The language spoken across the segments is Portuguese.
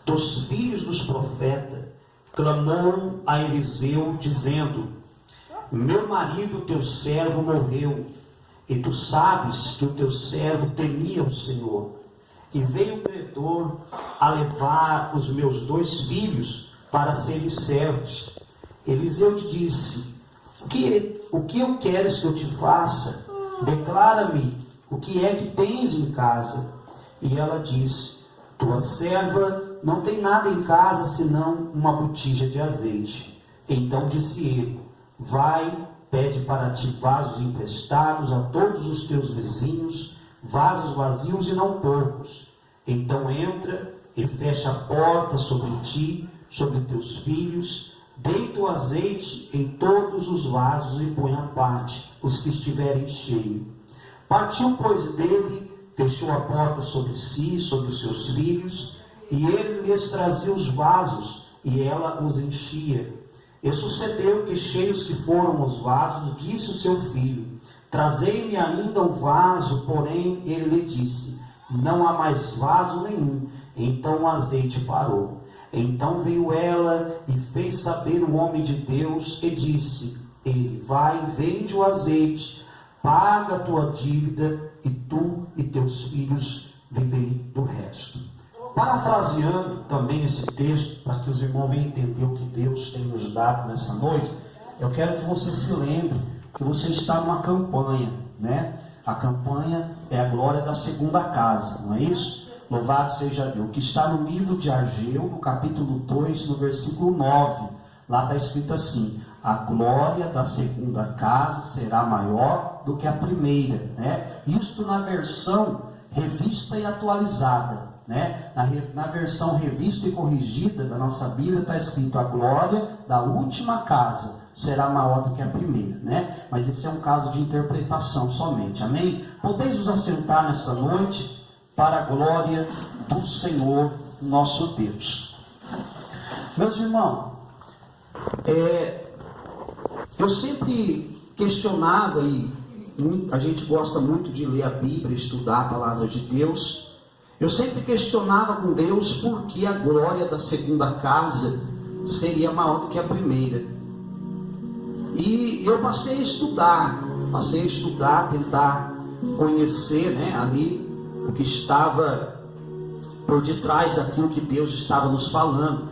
dos filhos dos profetas, clamou a Eliseu, dizendo: meu marido, teu servo, morreu, e tu sabes que o teu servo temia o Senhor. E veio o credor a levar os meus 2 filhos para serem servos. Eliseu lhe disse: o que eu queres que eu te faça? Declara-me o que é que tens em casa. E ela disse: tua serva não tem nada em casa senão uma botija de azeite. Então disse ele: vai, pede para ti vasos emprestados a todos os teus vizinhos, vasos vazios e não poucos. Então entra e fecha a porta sobre ti, sobre teus filhos, deita o azeite em todos os vasos e põe à parte os que estiverem cheios. Partiu, pois, dele, fechou a porta sobre si, sobre os seus filhos, e ele lhes trazia os vasos, e ela os enchia. E sucedeu que, cheios que foram os vasos, disse o seu filho: trazei-me ainda um vaso. Porém ele lhe disse: não há mais vaso nenhum. Então o azeite parou. Então veio ela e fez saber o homem de Deus, e disse ele: vai, vende o azeite, paga a tua dívida, e tu e teus filhos vivei do resto. Parafraseando também esse texto, para que os irmãos venham entender o que Deus tem nos dado nessa noite, eu quero que você se lembre que você está numa campanha, né? A campanha é a glória da segunda casa, não é isso? Louvado seja Deus. Que está no livro de Ageu, no capítulo 2, no versículo 9. Lá está escrito assim: a glória da segunda casa será maior do que a primeira, né? Isto na versão revista e atualizada, né? Na versão revista e corrigida da nossa Bíblia está escrito: a glória da última casa será maior do que a primeira, né? Mas esse é um caso de interpretação somente, amém? Podeis nos assentar nesta noite para a glória do Senhor nosso Deus. Meus irmãos, eu sempre questionava, e a gente gosta muito de ler a Bíblia, estudar a palavra de Deus. Eu sempre questionava com Deus por que a glória da segunda casa seria maior do que a primeira. E eu passei a estudar, tentar conhecer, né, ali o que estava por detrás daquilo que Deus estava nos falando.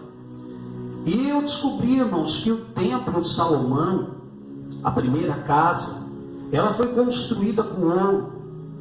E eu descobri, irmãos, que o templo de Salomão, a primeira casa, ela foi construída com ouro,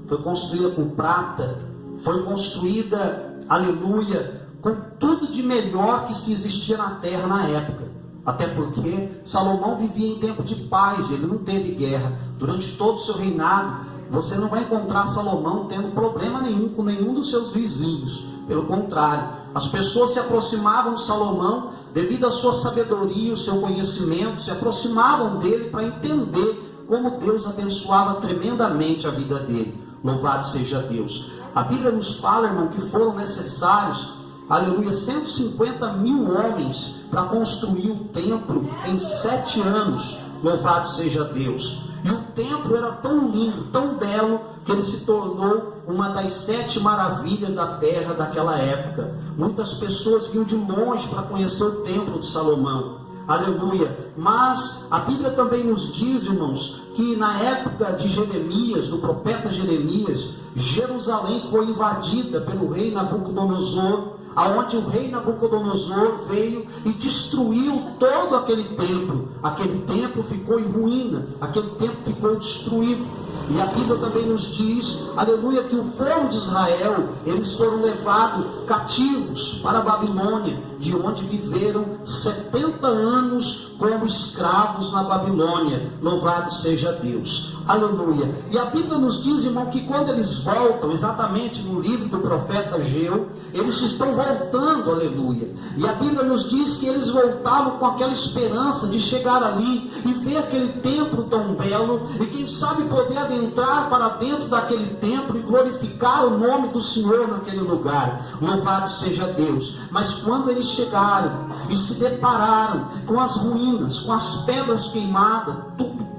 foi construída com prata, foi construída, aleluia, com tudo de melhor que se existia na terra na época. Até porque Salomão vivia em tempo de paz, ele não teve guerra. Durante todo o seu reinado, você não vai encontrar Salomão tendo problema nenhum com nenhum dos seus vizinhos. Pelo contrário, as pessoas se aproximavam de Salomão devido à sua sabedoria, o seu conhecimento, se aproximavam dele para entender como Deus abençoava tremendamente a vida dele. Louvado seja Deus. A Bíblia nos fala, irmão, que foram necessários, aleluia, 150 mil homens para construir o templo em 7 anos. Louvado seja Deus. E o templo era tão lindo, tão belo, que ele se tornou uma das 7 maravilhas da terra daquela época. Muitas pessoas vinham de longe para conhecer o templo de Salomão. Aleluia. Mas a Bíblia também nos diz, irmãos, que na época de Jeremias, do profeta Jeremias, Jerusalém foi invadida pelo rei Nabucodonosor, aonde o rei Nabucodonosor veio e destruiu todo aquele templo. Aquele templo ficou em ruína, aquele templo ficou destruído. E a Bíblia também nos diz, aleluia, que o povo de Israel, eles foram levados cativos para a Babilônia, de onde viveram 70 anos como escravos na Babilônia. Louvado seja Deus. Aleluia. E a Bíblia nos diz, irmão, que quando eles voltam, exatamente no livro do profeta Ageu, eles estão voltando, aleluia. E a Bíblia nos diz que eles voltavam com aquela esperança de chegar ali e ver aquele templo tão belo, e quem sabe poder adentrar para dentro daquele templo e glorificar o nome do Senhor naquele lugar. Louvado seja Deus. Mas quando eles chegaram e se depararam com as ruínas, com as pedras queimadas,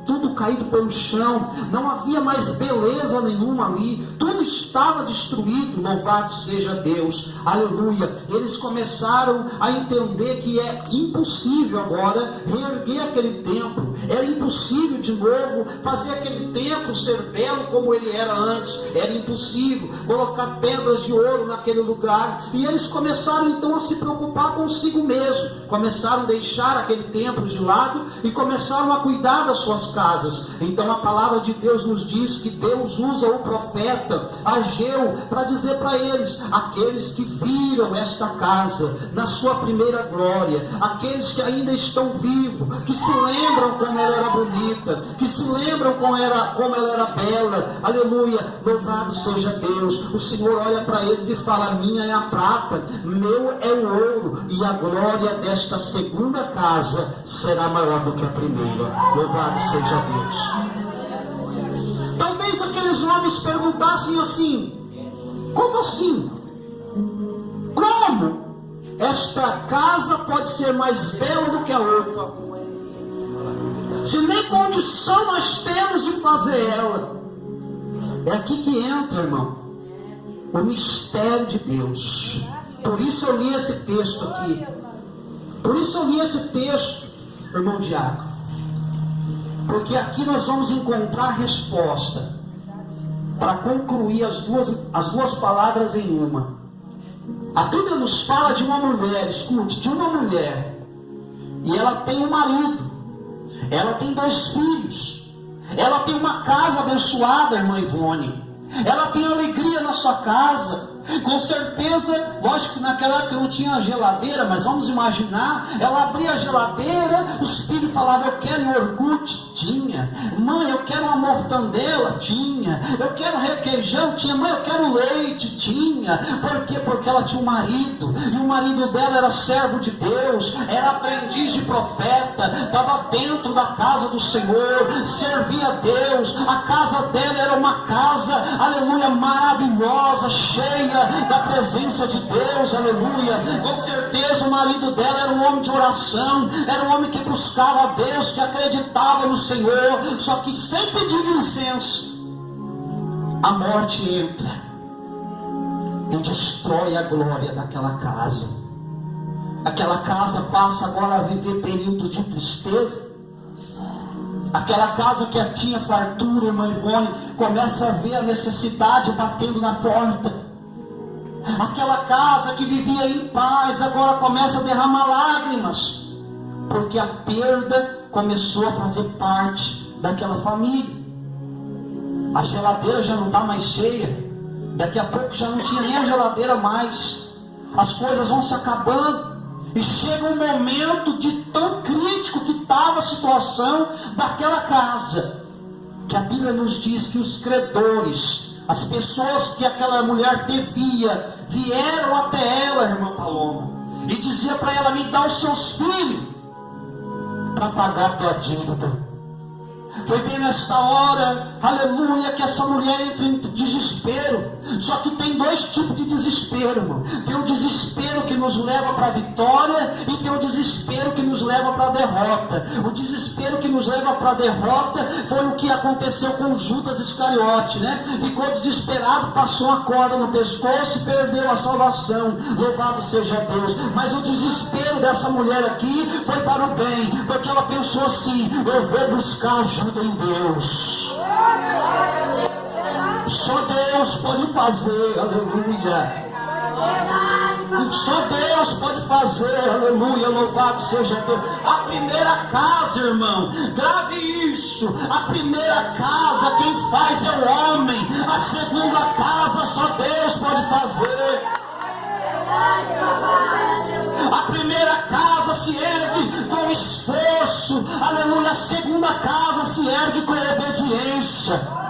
tudo caído pelo chão, situação, não havia mais beleza nenhuma ali, tudo estava destruído. Louvado seja Deus, aleluia. Eles começaram a entender que é impossível agora reerguer aquele templo, era impossível de novo fazer aquele templo ser belo como ele era antes, era impossível colocar pedras de ouro naquele lugar, e eles começaram então a se preocupar consigo mesmo, começaram a deixar aquele templo de lado e começaram a cuidar das suas casas. Então a palavra de Deus nos diz que Deus usa o profeta Ageu para dizer para eles: aqueles que viram esta casa na sua primeira glória, aqueles que ainda estão vivos, que se lembram como ela era bonita, que se lembram como ela era bela, aleluia, louvado seja Deus. O Senhor olha para eles e fala: minha é a prata, meu é o ouro, e a glória desta segunda casa será maior do que a primeira. Louvado seja Deus. Talvez aqueles homens perguntassem assim: como assim? Como esta casa pode ser mais bela do que a outra, se nem condição nós temos de fazer ela? É aqui que entra, irmão, o mistério de Deus. Por isso eu li esse texto aqui. Por isso eu li esse texto, irmão Diácono. Porque aqui nós vamos encontrar a resposta para concluir as duas palavras em uma. A Bíblia nos fala de uma mulher, escute, de uma mulher, e ela tem um marido, ela tem 2 filhos, ela tem uma casa abençoada, irmã Ivone, ela tem alegria na sua casa. Com certeza, lógico que naquela época não tinha geladeira, mas vamos imaginar, ela abria a geladeira, os filhos falavam: eu quero iogurte, tinha. Mãe, eu quero uma mortandela, tinha. Eu quero requeijão, tinha. Mãe, eu quero leite, tinha. Por quê? Porque ela tinha um marido, e o marido dela era servo de Deus, era aprendiz de profeta, estava dentro da casa do Senhor, servia a Deus. A casa dela era uma casa, aleluia, maravilhosa, cheia da presença de Deus, aleluia. Com certeza o marido dela era um homem de oração, era um homem que buscava a Deus, que acreditava no Senhor. Só que sem pedir incenso, a morte entra e destrói a glória daquela casa. Aquela casa passa agora a viver período de tristeza. Aquela casa que tinha fartura, irmã Ivone, começa a ver a necessidade batendo na porta. Aquela casa que vivia em paz agora começa a derramar lágrimas, porque a perda começou a fazer parte daquela família. A geladeira já não está mais cheia, daqui a pouco já não tinha nem a geladeira mais, as coisas vão se acabando, e chega um momento de tão crítico que estava a situação daquela casa, que a Bíblia nos diz que os credores, as pessoas que aquela mulher devia, vieram até ela, irmã Paloma, e dizia para ela: me dá os seus filhos para pagar a tua dívida. Foi bem nesta hora, aleluia, que essa mulher entra em desespero. Só que tem 2 tipos de desespero, irmão. Tem o desespero que nos leva para a vitória, e tem o desespero que nos leva para a derrota. O desespero que nos leva para a derrota foi o que aconteceu com Judas Iscariote, né? Ficou desesperado, passou a corda no pescoço e perdeu a salvação. Louvado seja Deus. Mas o desespero dessa mulher aqui foi para o bem, porque ela pensou assim: eu vou buscar ajuda em Deus. Só Deus pode fazer, aleluia. Só Deus pode fazer, aleluia, louvado seja Deus. A primeira casa, irmão, grave isso: a primeira casa quem faz é o homem, a segunda casa só Deus pode fazer. A primeira casa se ergue com esforço, aleluia. A segunda casa se ergue com obediência.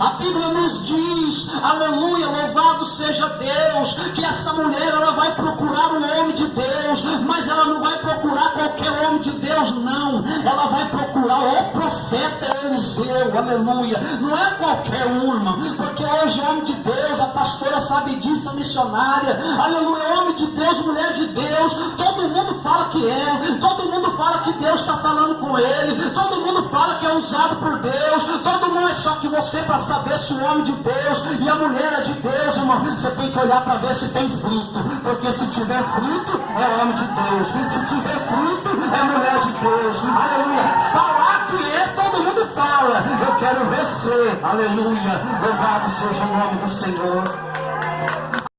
A Bíblia nos diz, aleluia, louvado seja Deus, que essa mulher, ela vai procurar um homem de Deus, mas ela não vai procurar qualquer homem de Deus, não. Ela vai procurar o profeta profeta é Eliseu, aleluia. Não é qualquer um, irmão, porque hoje é homem de Deus, a pastora sabe disso, a missionária, aleluia, homem de Deus, mulher de Deus, todo mundo fala que é, todo mundo fala que Deus está falando com ele, todo mundo fala que é usado por Deus, todo mundo, é só que você, para saber se o homem de Deus e a mulher é de Deus, irmão, você tem que olhar para ver se tem fruto, porque se tiver fruto, é homem de Deus, se tiver fruto, é mulher de Deus, aleluia. Falar que é, todo mundo fala, eu quero vencer, aleluia, louvado seja o nome do Senhor.